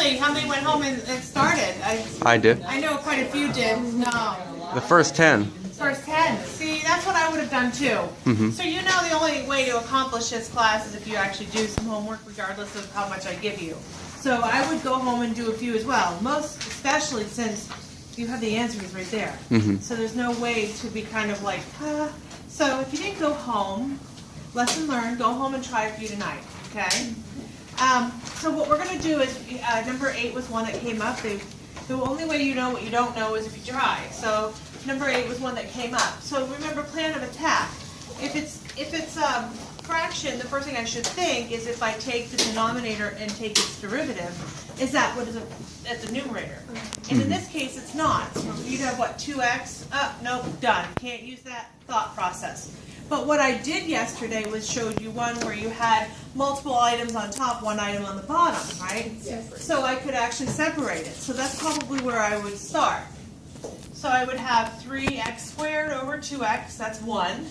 Actually, how many went home and started? I did. I know quite a few did. No. The first 10. First 10. See, that's what I would have done too. So you know the only way to accomplish this class is if you actually do some homework regardless of how much I give you. So I would go home and do a few as well. Most especially since you have the answers right there. So there's no way to be kind of like, So if you didn't go home, lesson learned, go home and try a few tonight, okay? So what we're going to do is, number 8 was one that came up. The only way you know what you don't know is if you try. So number 8 was one that came up. So remember, plan of attack. If it's fraction, the first thing I should think is if I take the denominator and take its derivative, is that what is at the numerator? And in this case, it's not. So you'd have what, 2x? Nope, done. Can't use that thought process. But what I did yesterday was showed you one where you had multiple items on top, one item on the bottom, right? So I could actually separate it. So that's probably where I would start. So I would have 3x squared over 2x, that's 1.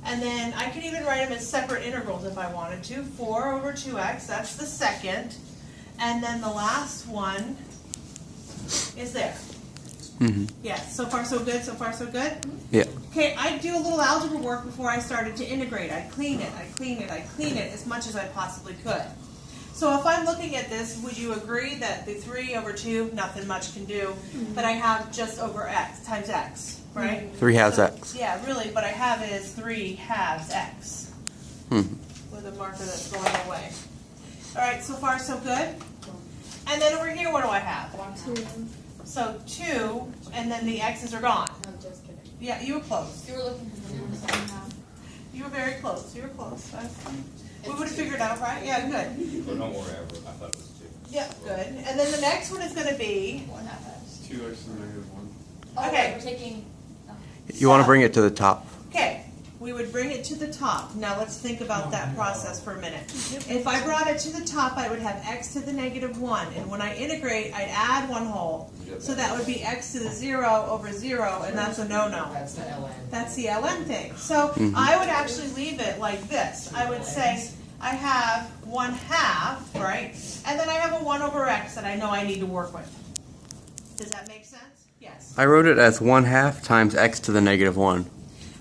And then I could even write them as separate integrals if I wanted to. 4 over 2x, that's the second. And then the last one is there. Yes, so far so good, so far so good? Yeah. Okay, I'd do a little algebra work before I started to integrate. I'd clean it, I'd clean it, I'd clean it as much as I possibly could. So if I'm looking at this, would you agree that the 3 over 2, nothing much can do, but I have just over x times x, right? 3 halves x. Yeah, really, what I have is 3 halves x with a marker that's going away. All right, so far so good? And then over here, what do I have? 2. So 2, and then the x's are gone. I'm just kidding. Yeah, you were close. You were looking for the numbers somehow. You were very close. You were close. We would have figured out, right? Yeah, good. Well, don't worry, I thought it was 2. Yeah, good. And then the next one is going to be, 1 half x. 2x to the negative 1. Oh, Okay. wait, we're taking. You want to bring it to the top. okay, we would bring it to the top. Now let's think about that process for a minute. If I brought it to the top, I would have x to the negative 1. And when I integrate, I'd add one whole. So that would be x to the 0 over 0, and that's a no-no. That's the ln. That's the ln thing. So I would actually leave it like this. I would say I have 1/2, right? And then I have a 1 over x that I know I need to work with. Does that make sense? Yes. I wrote it as 1/2 times x to the negative 1.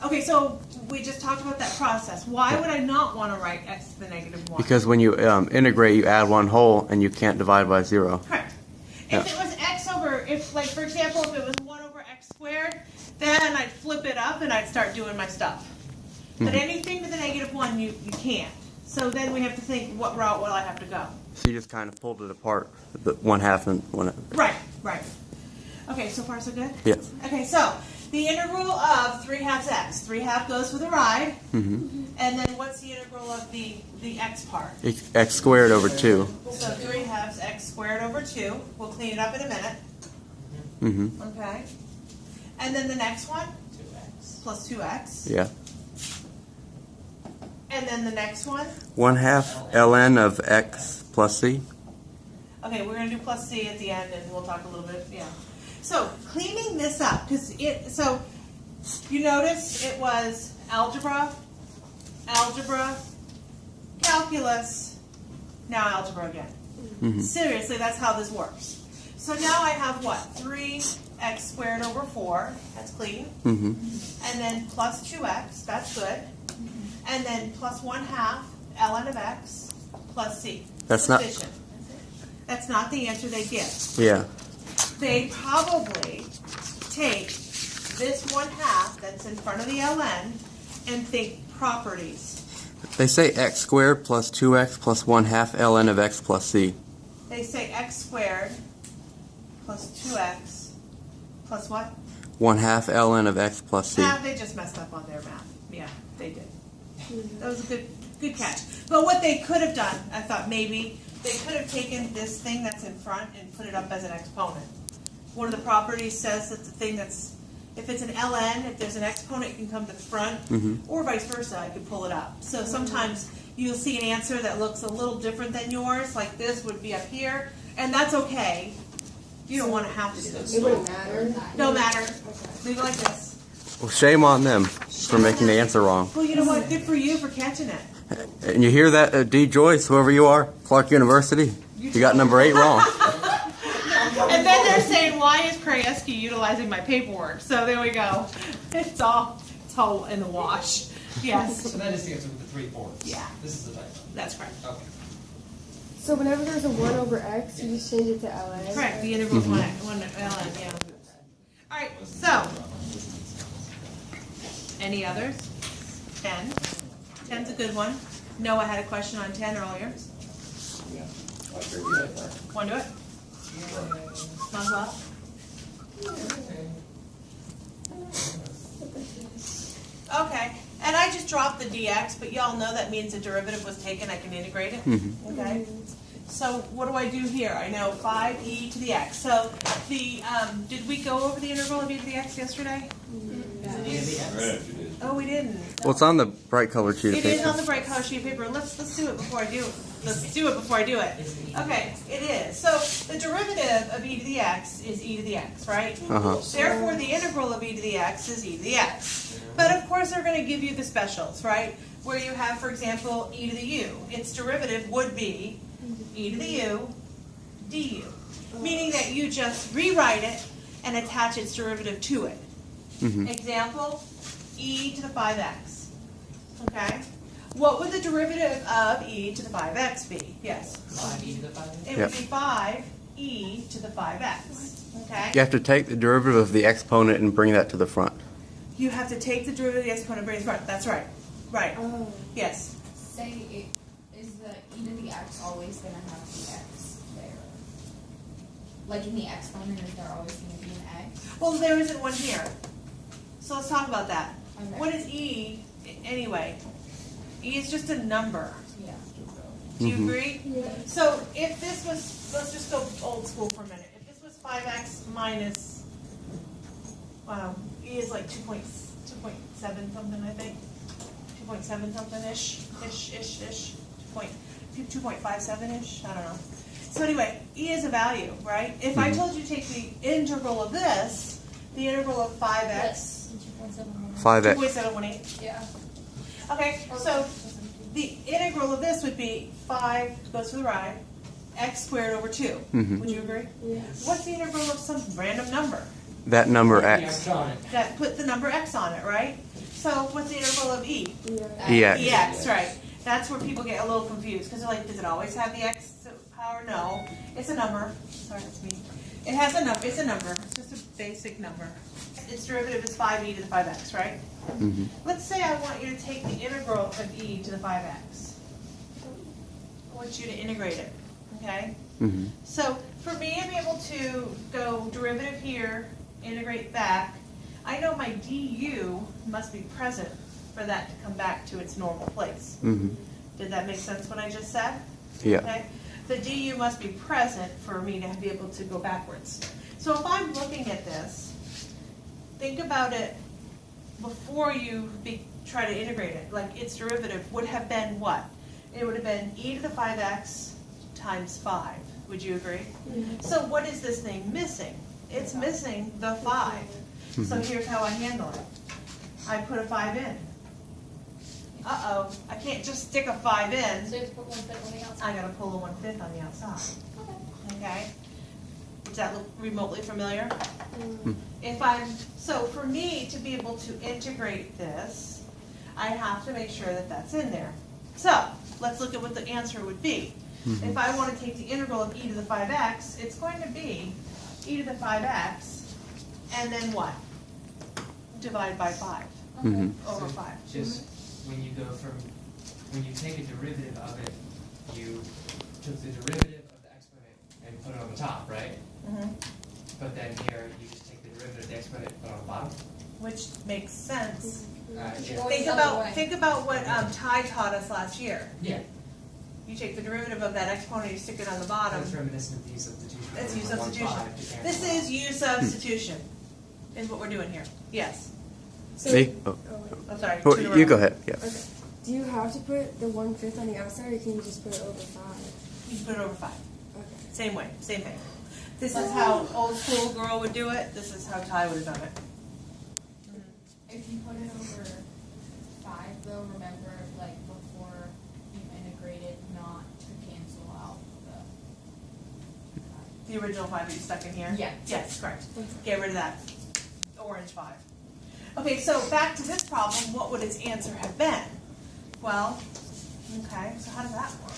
Okay, so we just talked about that process. Why would I not want to write x to the negative 1? Because when you integrate, you add one whole, and you can't divide by 0. Correct. Yeah. If it was x over, if like for example, if it was 1 over x squared, then I'd flip it up and I'd start doing my stuff. But anything to the negative 1, you can't. So then we have to think, what route will I have to go? So you just kind of pulled it apart, the 1/2 and 1. Right, right. Okay, so far so good? Yes. Okay, so the integral of 3 halves x. 3 half goes for the ride. And then what's the integral of the x part? X squared over 2. So 3 halves x squared over 2. We'll clean it up in a minute. Okay. And then the next one? 2x. Plus 2x. Yeah. And then the next one? 1/2 ln of x plus c. Okay, we're going to do plus c at the end, and we'll talk a little bit. Yeah. So cleaning this up, because so you notice it was algebra, calculus, now algebra again. Seriously, that's how this works. So now I have what? 3x squared over 4. That's clean. And then plus 2x. That's good. And then plus 1/2 ln of x plus c. That's not- Sufficient. That's not the answer they give. Yeah. They probably take this 1/2 that's in front of the ln and think properties. They say x squared plus 2x plus 1/2 ln of x plus c. They say x squared plus 2x plus what? 1/2 ln of x plus c. They just messed up on their math. Yeah, they did. That was a good catch. But what they could have done, I thought maybe, they could have taken this thing that's in front and put it up as an exponent. One of the properties says that the thing that's, if it's an ln, if there's an exponent, it can come to the front, or vice versa, I could pull it up. So sometimes you'll see an answer that looks a little different than yours, like this would be up here, and that's okay. You don't want to have to do this. It wouldn't matter. No matter. Leave it like this. Well, shame on them for making the answer wrong. Well, you know what? Good for you for catching it. And you hear that, D. Joyce, whoever you are, Clark University? You got number 8 wrong. And then they're saying, why is Krajewski utilizing my paperwork? So there we go. It's all in the wash. Yes, So that is the answer with the 3/4. Yeah. This is the typo. that's correct. Okay. So whenever there's a 1 over x, you just change it to LA? Correct, the integral is one ln, yeah. All right, so, any others? 10. 10's a good one. Noah had a question on 10 earlier. Want to do it? Might as well. Okay, and I just dropped the dx, but y'all know that means the derivative was taken, I can integrate it. Okay? So what do I do here? I know 5e to the x. So the, did we go over the integral of e to the x yesterday? Oh, we didn't. Well, it's on the bright colored sheet of It is paper. on the bright color sheet of paper. Let's do it before I do it. Let's do it before I do it. Okay, it is. So the derivative of e to the x is e to the x, right? Uh-huh. Therefore, the integral of e to the x is e to the x. But of course, they're going to give you the specials, right? Where you have, for example, e to the u. Its derivative would be e to the u du, meaning that you just rewrite it and attach its derivative to it. Example, e to the 5x. Okay? What would the derivative of e to the 5x be? Yes. 5e to the 5. It would be 5e to the 5x. Okay? You have to take the derivative of the exponent and bring that to the front. You have to take the derivative of the exponent and bring it to the front. That's right. Right. Oh. Yes. Say it is the e to the x always gonna have the x there? Like in the exponent, is there always gonna be an x? Well, there isn't one here. So let's talk about that. Okay. What is e anyway? E is just a number. Yeah. Do you agree? Yeah. So if this was, let's just go old school for a minute. If this was 5x minus, e is like 2.7 something, I think. 2.7 something ish. 2.57 ish. I don't know. So anyway, e is a value, right? If I told you to take the integral of this, the integral of 5x, 5x. 2.718. Yeah. Okay, so the integral of this would be 5 goes to the right, x squared over 2. Would you agree? Yes. What's the integral of some random number? That number The x. on it. That put the number x on it, right? So what's the integral of e? Yeah. EX. Ex, right. That's where people get a little confused because they're like, does it always have the x power? No. It's a number. Sorry, that's me. It has a number. It's a number. It's just a basic number. Its derivative is 5e to the 5x, right? Let's say I want you to take the integral of e to the 5x. I want you to integrate it, okay? So for me to be able to go derivative here, integrate back, I know my du must be present for that to come back to its normal place. Did that make sense what I just said? Yeah. Okay. The du must be present for me to be able to go backwards. So if I'm looking at this, think about it before you try to integrate it. Like its derivative would have been what? It would have been e to the 5x times 5. Would you agree? So what is this thing missing? It's missing the 5. So here's how I handle it. I put a 5 in. Uh-oh, I can't just stick a 5 in. So you have to put 1/5 on the outside. I gotta pull a 1/5 on the outside. Okay? Does that look remotely familiar? So for me to be able to integrate this, I have to make sure that that's in there. So let's look at what the answer would be. If I want to take the integral of e to the 5x, it's going to be e to the 5x, and then what? Divide by 5 over 5. Just when you go from, when you take a derivative of it, you took the derivative of the exponent and put it on the top, right? But then here, you just take the derivative of the exponent and put it on the bottom. Which makes sense. Yeah. Think about what Ty taught us last year. Yeah. You take the derivative of that exponent, you stick it on the bottom. That's reminiscent of the substitution. That's u From 1, substitution. 5 to cancel This out. is u substitution, is what we're doing here. Yes. So, Me? Oh. I'm sorry. Well, two in a you row. go ahead. Yeah. okay. Do you have to put the 1/5 on the outside, or can you just put it over 5? You put it over 5. Okay. Same way, same thing. This is how old school girl would do it. This is how Ty would have done it. If you put it over 5, though, remember, like, before you integrated, not to cancel out the 5. The original 5 that you stuck in here? Yeah. Yes, correct. Get rid of that orange 5. Okay, so back to this problem, what would its answer have been? Well, okay, so how does that work?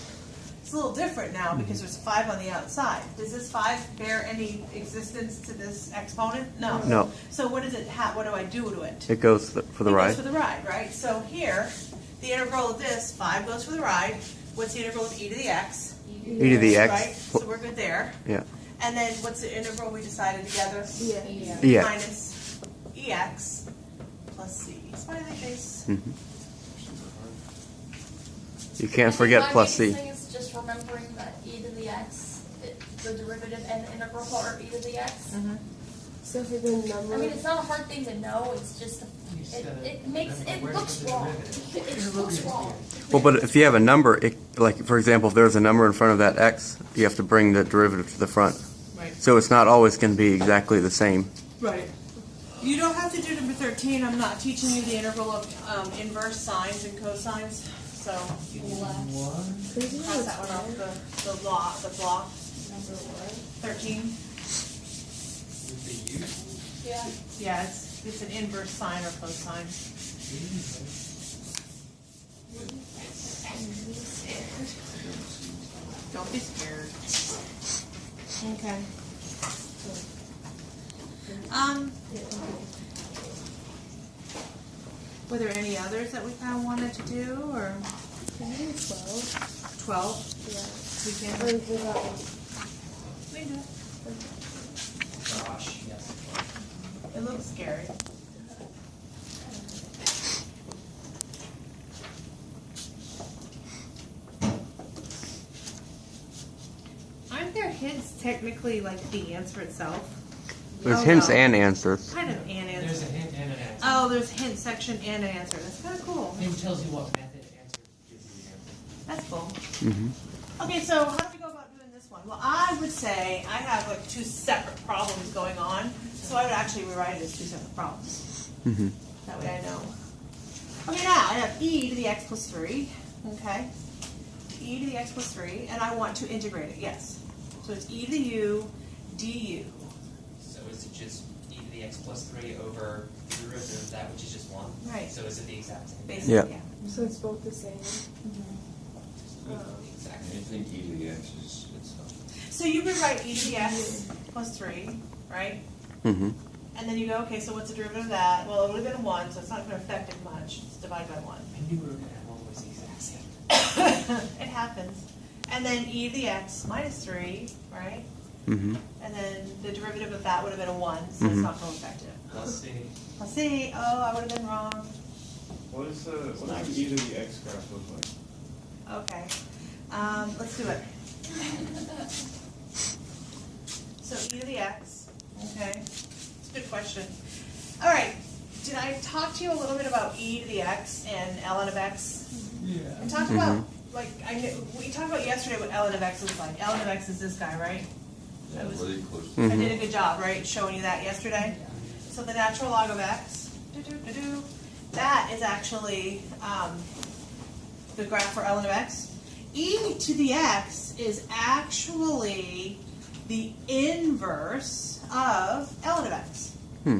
It's a little different now because there's a 5 on the outside. Does this 5 bear any existence to this exponent? No. No. So what does it have? What do I do to it? It goes for the It ride. goes for the ride, right? So here, the integral of this, 5 goes for the ride. What's the integral of e to the x? E to the Right? x. So we're good there. Yeah. And then what's the integral we decided together? Yeah. Yeah. Minus ex plus c. Smiley face. Mhm. You can't forget plus c. My biggest thing is just remembering that e to the x, the derivative and the integral part are e to the x. So for the number. I mean, it's not a hard thing to know. It's just You just gotta it makes remember it where to looks put the wrong. derivative. It looks wrong. Well, but if you have a number, like for example, if there's a number in front of that x, you have to bring the derivative to the front. Right. So it's not always going to be exactly the same. Right. You don't have to do number 13. I'm not teaching you the integral of inverse sines and cosines. So you can Crazy cross that one off the block. 13. With the u? Yeah. Yeah, it's an inverse sine or cosine. Don't be scared. Okay. Were there any others that we kind of wanted to do, or Maybe 12. 12? Yeah. We can. Or is that one? We can do it. Gosh, yes. It looks scary. Aren't there hints technically like the answer itself? There's Oh, hints no. and answers. Kind of an There's answer. a hint and an answer. Oh, there's hint section and an answer. That's kind of cool. Hint tells you what method answer gives you the answer. That's cool. hmm Okay, so how do we go about doing this one? Well, I would say I have like 2 separate problems going on, so I would actually rewrite it as 2 separate problems. hmm That way I know. Okay, now I have e to the x plus 3, okay? E to the x plus 3, and I want to integrate it, yes. So it's e to the u du. So is it just e to the x plus 3 over the derivative of that, which is just 1? Right. So is it the exact same? Basically, Yeah. yeah. So it's both the same. Exactly. Anything e to the x is itself. So you would write e to the x plus 3, right? hmm And then you go, okay, so what's the derivative of that? Well, it would have been 1, so it's not going to affect it much. It's divided by 1. I knew we were going to have one was the exact same. It happens. And then e to the x minus 3, right? hmm And then the derivative of that would have been a 1, so it's Mhm. not going to affect it. Plus c. Let's see. Oh, I would have been wrong. What does e to the x graph look like? Okay. Let's do it. So e to the x. Okay. It's a good question. All right. Did I talk to you a little bit about e to the x and ln of x? Yeah. We talked about, like, we talked about yesterday what ln of x was like. ln of x is this guy, right? That was- Really close. I did a good job, right, showing you that yesterday? So the natural log of x, that is actually the graph for ln of x. E to the x is actually the inverse of ln of x. Hmm.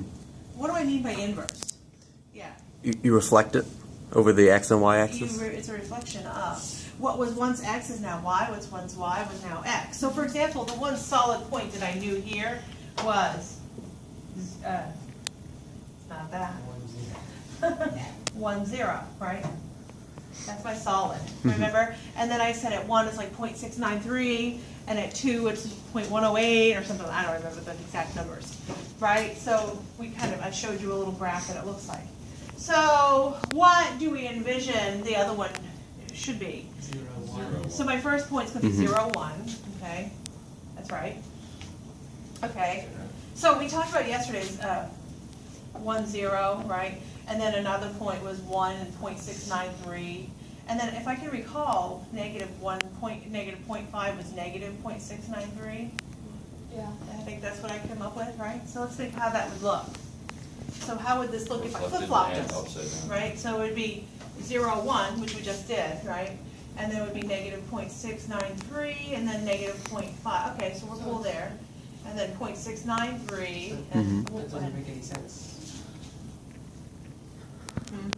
What do I mean by inverse? Yeah. You reflect it over the x and y axis. It's a reflection of what was once x is now y, what's once y was now x. So for example, the one solid point that I knew here was, not that, 1, 0, right? That's my solid, remember? And then I said at 1 it's like 0.693, and at 2 it's 0.108 or something, I don't remember the exact numbers, right? So I showed you a little graph that it looks like. So what do we envision the other one should be? 0, 1. So my first point's going to be 0, 1, okay? That's right. Okay. So we talked about yesterday's 1, 0, right? And then another point was 1 and 0.693. And then if I can recall, negative 0.5 was negative 0.693. Yeah. I think that's what I came up with, right? So let's think how that would look. So how would this look if I Reflected flip-flopped and this? upside down. Right? So it would be 0, 1, which we just did, right? And then it would be negative 0.693 and then negative 0.5. Okay, so we're cool there. and then 0.693, Mhm. and That doesn't make any sense. Hmm.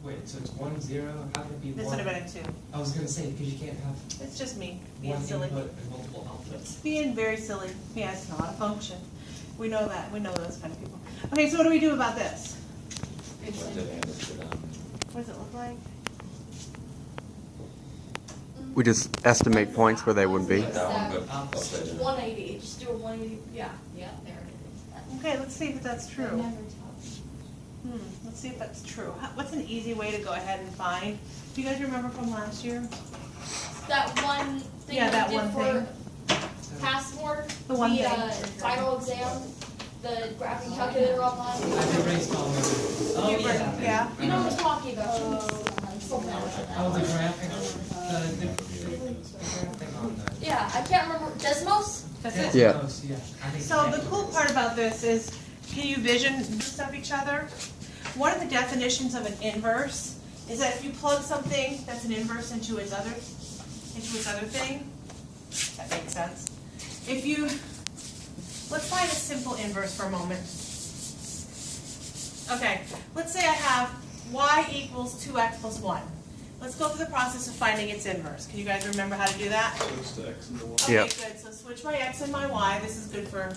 Wait, so it's 1, 0? How can it be This 1? would have been a 2. I was gonna say, because you can't have It's just me being one silly. input and multiple outputs. It's being very silly. Yeah, it's not a function. We know that. We know those kind of people. Okay, so what do we do about this? What does it look like? We just estimate points where they would be. That one, Um, 180. Just do a 180. Yeah. Yeah, there it is. Okay, let's see if that's They true. never touch. Let's see if that's true. What's an easy way to go ahead and find? Do you guys remember from last year? That one thing Yeah, that we did one for thing. passport, The one thing. final exam, the graphing calculator online. I've erased all of them. Oh, You yeah. were- yeah. You know what I'm talking about? Something like that. Oh, the graphic, the graphic on the. Yeah, I can't remember. Desmos? That's it. Yeah. Close, yeah. I think So it's the cool part about this is, can you vision of each other? One of the definitions of an inverse is that if you plug something that's an inverse into its other thing, that makes sense. If you, let's find a simple inverse for a moment. Okay, let's say I have y equals 2x plus 1. Let's go through the process of finding its inverse. Can you guys remember how to do that? Switch to X and the Y. Okay, Yep. good. So switch my x and my y. This is good for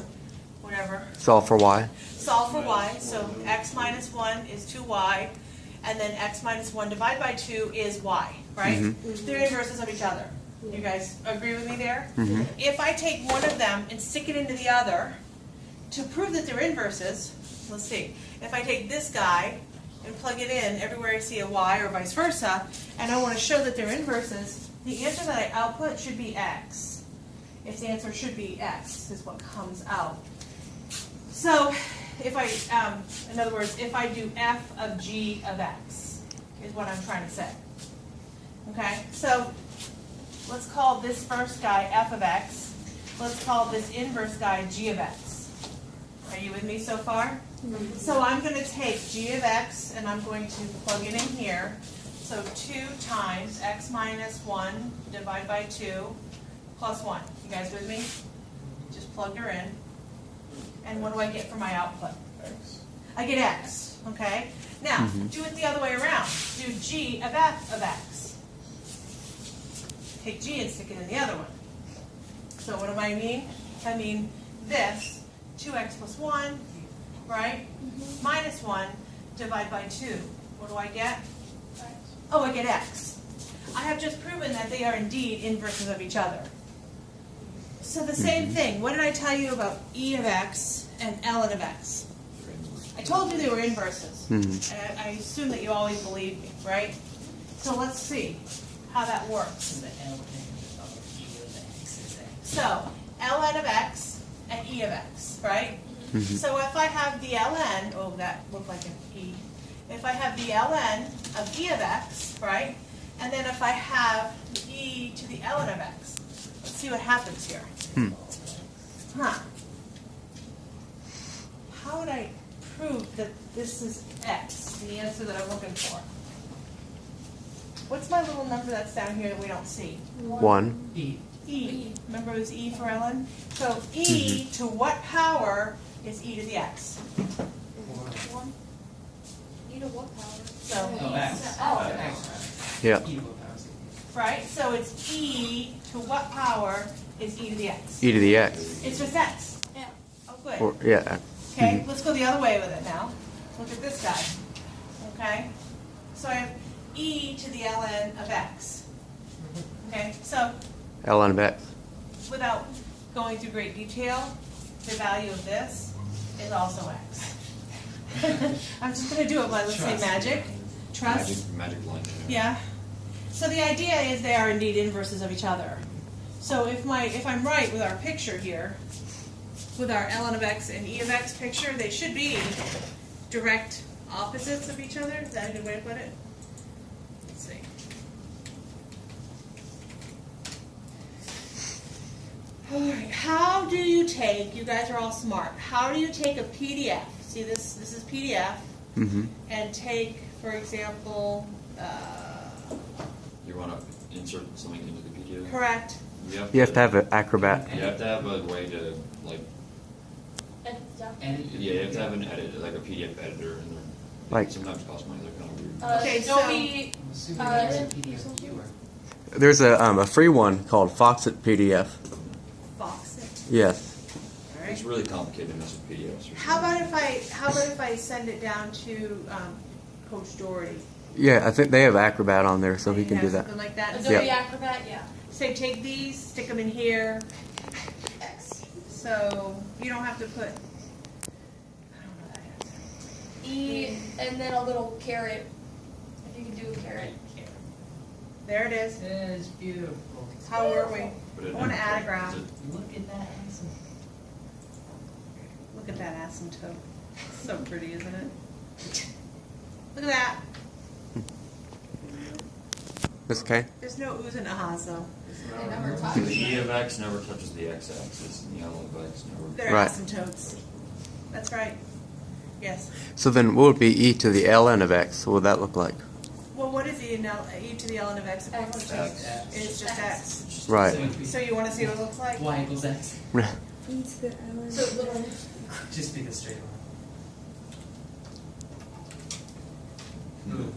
whatever. Solve for y. Solve for y. So x minus 1 is 2y. And then x minus 1 divided by 2 is y, right? Mhm. They're inverses of each other. You guys agree with me there? Mhm. If I take one of them and stick it into the other, to prove that they're inverses, let's see. If I take this guy and plug it in everywhere I see a y or vice versa, and I want to show that they're inverses, the answer that I output should be x. If the answer should be x, is what comes out. So, if I, in other words, if I do f of g of x, is what I'm trying to say. Okay, so let's call this first guy f of x. Let's call this inverse guy g of x. Are you with me so far? So I'm going to take g of x and I'm going to plug it in here. So 2 times x minus 1 divided by 2 plus 1. You guys with me? Just plugged her in. And what do I get for my output? X. I get x, okay? Now, do it the other way around. Do g of f of x. Take g and stick it in the other one. So what do I mean? I mean this, 2x plus 1, right? Minus 1 divided by 2. What do I get? Oh, I get x. I have just proven that they are indeed inverses of each other. So the same thing. What did I tell you about e of x and ln of x? I told you they were inverses. Mhm. And I assume that you always believe me, right? So let's see how that works. So ln of x and e of x, right? Mhm. So if I have the ln, oh, that looked like an e. If I have the ln of e of x, right? And then if I have e to the ln of x, let's see what happens here. Huh. How would I prove that this is x, the answer that I'm looking for? What's my little number that's down here that we don't see? 1. E. E. Remember it was E for Ellen? So E to what power is e to the x? 1. E to what power? So, Oh, X. Oh. X. Yeah. E will pass. right? So it's e to what power is e to the x? E to the x. It's just x. Yeah. Oh, good. Or, yeah. Okay, let's go the other way with it now. Look at this guy. Okay? So I have e to the ln of x. Okay, so ln of x. without going through great detail, the value of this is also x. I'm just going to do it by, let's say, Trust. magic. Trust. Magic line. Yeah. So the idea is they are indeed inverses of each other. So if I'm right with our picture here, with our ln of x and e of x picture, they should be direct opposites of each other. Is that a good way to put it? Let's see. All right. How do you take? You guys are all smart. How do you take a PDF? See this? This is PDF, Mm-hmm. and take, for example. You want to insert something into the video? Correct. You have to have an Acrobat. You have to have a way to like. And stuff. And Yeah, you have to have an edit, like a PDF editor, and they're Like- sometimes cost money. They're kind of weird. Okay, Adobe, I'm assuming there's a PDF viewer. There's a free one called Foxit PDF. Foxit. Yes. All It's right. really complicated to mess with PDFs. or How something. about if I send it down to Coach Doherty? Yeah, I think they have Acrobat on there, so he can Have do that. Something like that. Adobe Yeah. Acrobat, yeah. Say take these, stick them in here. X. So you don't have to put. I don't know that. E, and then a little caret. If you could do a caret. There it is. It is beautiful. How were we? But it- I want to add a graph. Look at that. Awesome. Look at that asymptote. It's so pretty, isn't it? Look at that. That's okay. There's no oohs and ahs though. They never touch. The E of X never touches the X axis, and the L of X never. They're Right. asymptotes. That's right. Yes. So then what would be e to the ln of x? What would that look like? Well, what is e to the ln of x? X. It's just x. Right. So it'd be So you want to see what it looks like? y equals x. E to the L. So little. Just be the straight line. Ooh.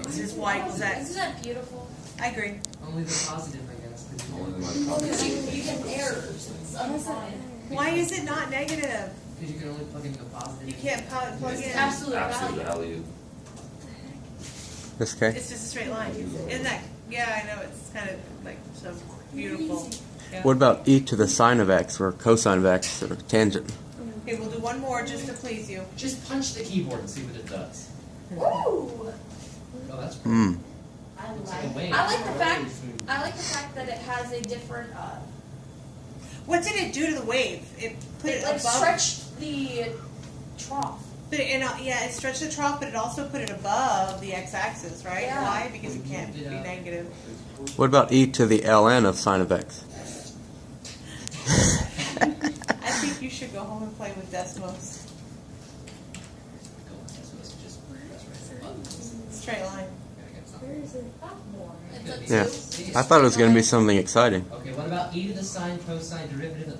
This is y equals Isn't x. that beautiful? I agree. Only the positive, I guess. 'cause you Only can- the most You complicated can things. errors. It's unfine. Why is it not negative? Because you can only plug into the positive. You can't plug in. It's absolute Absolute value. value. That's okay. It's just a straight line. Isn't that? Yeah, I know. It's kind of like so beautiful. Yeah. What about e to the sine of x or cosine of x or tangent? Okay, we'll do one more just to please you. Just punch the keyboard and see what it does. Ooh. Oh, that's pretty. Hmm. Looks like a wave. I like the fact that it has a different. What did it do to the wave? It put It it like above. stretched the trough. But yeah, it stretched the trough, but it also put it above the x-axis, right? Yeah. Why? Because it can't be Yeah. negative. What about e to the ln of sine of x? I think you should go home and play with Desmos. Straight line. Where is it? It's a Yeah. two. I thought it was going to be something exciting. Okay, what about e to the sine cosine derivative? Of,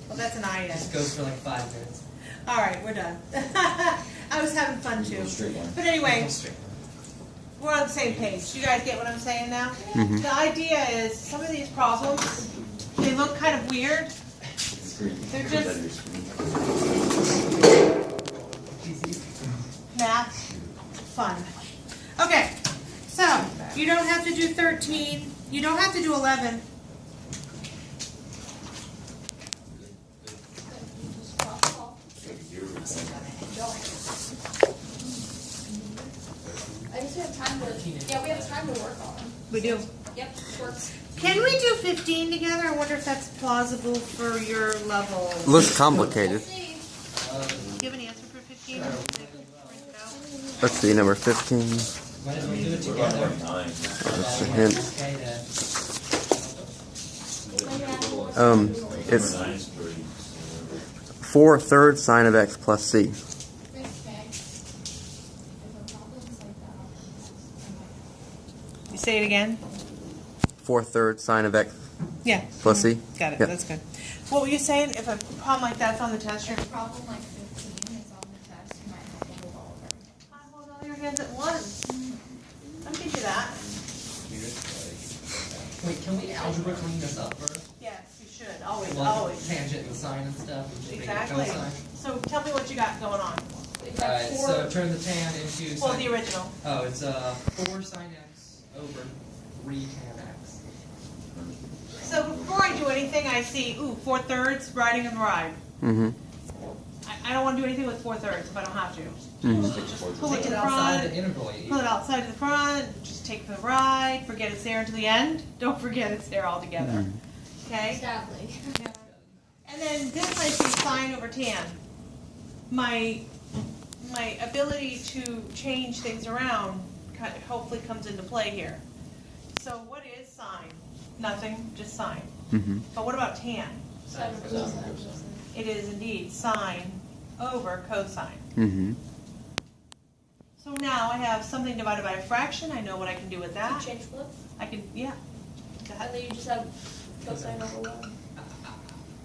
Well, that's an I just N. goes for like 5 minutes. All right, we're done. I was having fun too. Straight line. But anyway, Straight. we're on the same page. You guys get what I'm saying now? Mhm. The idea is some of these problems, they look kind of weird. They're just math fun. Okay, so you don't have to do 13. You don't have to do 11. I guess we have time to. Yeah, we have time to work on them. We do. Yep, works. Can we do 15 together? I wonder if that's plausible for your level. Looks complicated. We'll see. Do you have an answer for 15? Let's see, number 15. Might as well do it What about together. number 9? That's the hint. Okay, It's Number 9 is 3. 4/3 sine of x plus c. Okay. If a problem's like that, You say it again? 4/3 sine of x Yeah. plus c. Got it. Yep. That's good. What were you saying? If a problem like that's on the test, you're if a problem like 15 is on the test, you might have to hold all of them. I hold all your hands at once. I'll give you that. Wait, can we algebra clean this up first? Yes, you should. Always, Like always. tangent and sine and stuff. And just make it Exactly. cosine. So tell me what you got going on. We've got Alright, four. so turn the tan into Well, sine. the original. Oh, it's 4 sine x over 3 tan x. So before I do anything, I see, 4/3 riding and ride. Mm-hmm. I don't want to do anything with 4/3 if I don't have to. Mm-hmm. Just pull it Take to it the outside front. the integral. You- Pull it outside to the front, just take the ride, forget it's there until the end. Don't forget it's there altogether. Okay? Sadly. And then this I see sine over tan. My ability to change things around hopefully comes into play here. So what is sine? Nothing, just sine. Mm-hmm. But what about tan? Sine cosine. It is indeed sine over cosine. Mm-hmm. So now I have something divided by a fraction. I know what I can do with that. Change flip. I can, yeah. And then you just have Cosine over 1.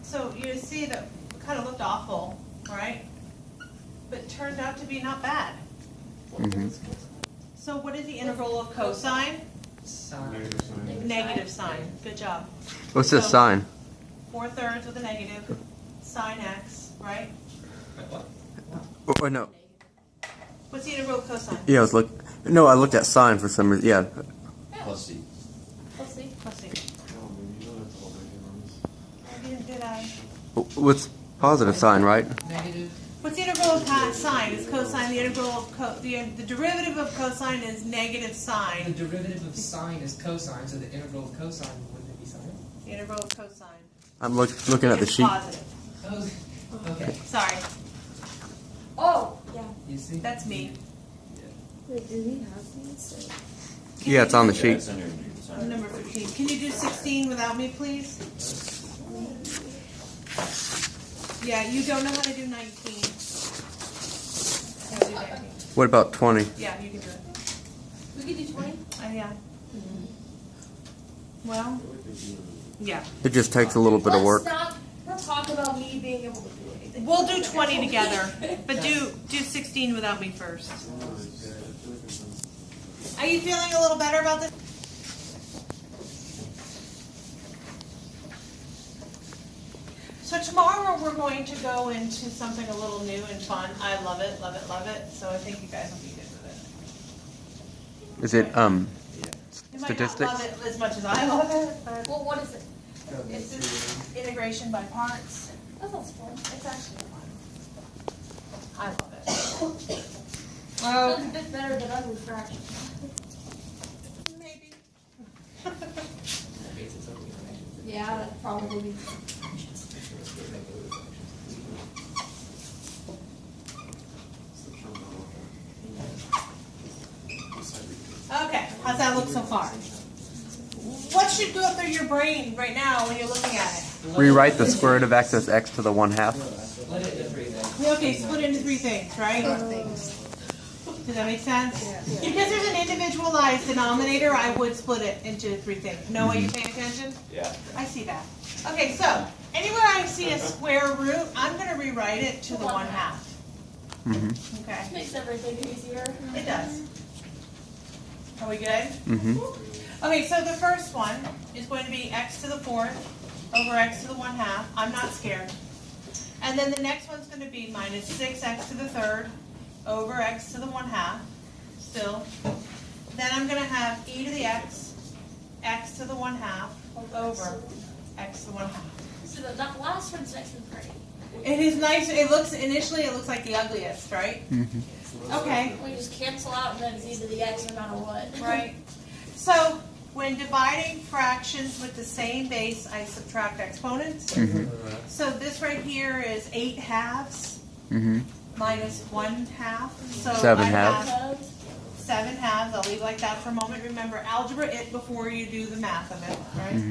So you see that it kind of looked awful, right? But turned out to be not bad. So what is the integral of cosine? Sine. Negative sign. Good job. What's this So- sign? 4/3 with a negative. Sine x, right? Oh, no. What's the integral of cosine? Yeah, I was No, I looked at sine for some reason. Yeah. Plus C. Let's see. Let's see. Oh, man, you know that's all negative numbers. Did I? What's positive sign, right? Negative. What's the integral of sine? Is cosine the integral of the derivative of cosine is negative The sine. derivative of sine is cosine, so the integral of cosine wouldn't it be sine? The integral of cosine. I'm looking at the is sheet. positive. Oh, okay. Sorry, Oh, yeah. You see? that's me. Wait, do we have these? Yeah, it's on the Yeah, sheet. it's under it's under- Number 15. Can you do 16 without me, please? Yeah, you don't know how to do 19. Yeah, do 19. What about 20? Yeah, you can do it. We could do 20. Yeah. Well, yeah. It just takes a little bit of work. Let's not talk about me being able to do anything. We'll do 20 together, but do 16 without me first. Are you feeling a little better about this? So tomorrow we're going to go into something a little new and fun. I love it, love it, love it. So I think you guys will be good with it. Is it You might statistics? not love it as much as I love it, but Well, what is it? it's just integration by parts. That sounds fun. It's actually fun. I love it. Sounds a bit better than ugly fractions. Maybe. Yeah, that probably. Okay, how's that look so far? What should go through your brain right now when you're looking at it? Rewrite the square root of x as x to the 1/2. Split it into 3 things. Okay, split into 3 things, right? Does that make sense? Because there's an individualized denominator, I would split it into 3 things. Noah, you paying attention? Yeah. I see that. Okay, so anywhere I see a square root, I'm going to rewrite it to the 1/2. Okay, Makes everything easier. it does. Are we good? Mm-hmm. Okay, so the first one is going to be x to the 4th over x to the 1/2. I'm not scared. And then the next one's going to be minus 6x to the 3rd over x to the 1/2. Still. Then I'm going to have e to the x, x to the 1/2 over x to the 1/2. So that last one's nice and pretty. It is nice. It looks initially it looks like the ugliest, right? Okay. We just cancel out and then it's e to the x no matter what. Right. So when dividing fractions with the same base, I subtract exponents. So this right here is 8 halves minus 1/2. So 7 I halves. have 7 halves. I'll leave it like that for a moment. Remember algebra it before you do the math of it, right?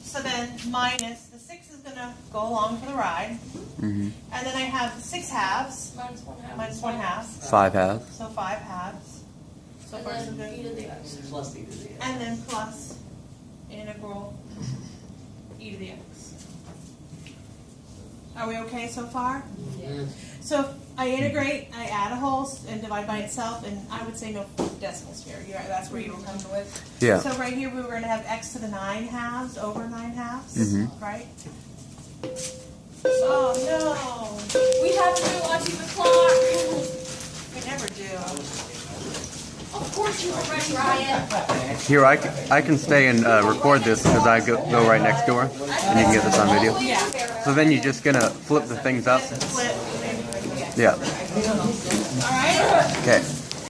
So then minus the 6 is going to go along for the ride. And then I have 6 halves Minus 1/2. minus 1/2. 5 halves. So 5 halves. So And far so then e good. to the x. Plus e to the x. And then plus integral e to the x. Are we okay so far? So if I integrate, I add a whole and divide by itself, and I would say no decimals here. That's where you were coming with. Yeah. So right here we were going to have x to the 9 halves over 9 halves, right? Oh no, We have to be watching the clock. we never do. Of course you were ready, Ryan. Here, I can stay and record this because I go right next door, and you can get this on video. Yeah. So then you're just gonna flip the things up. Flip. Yeah. All right. Okay.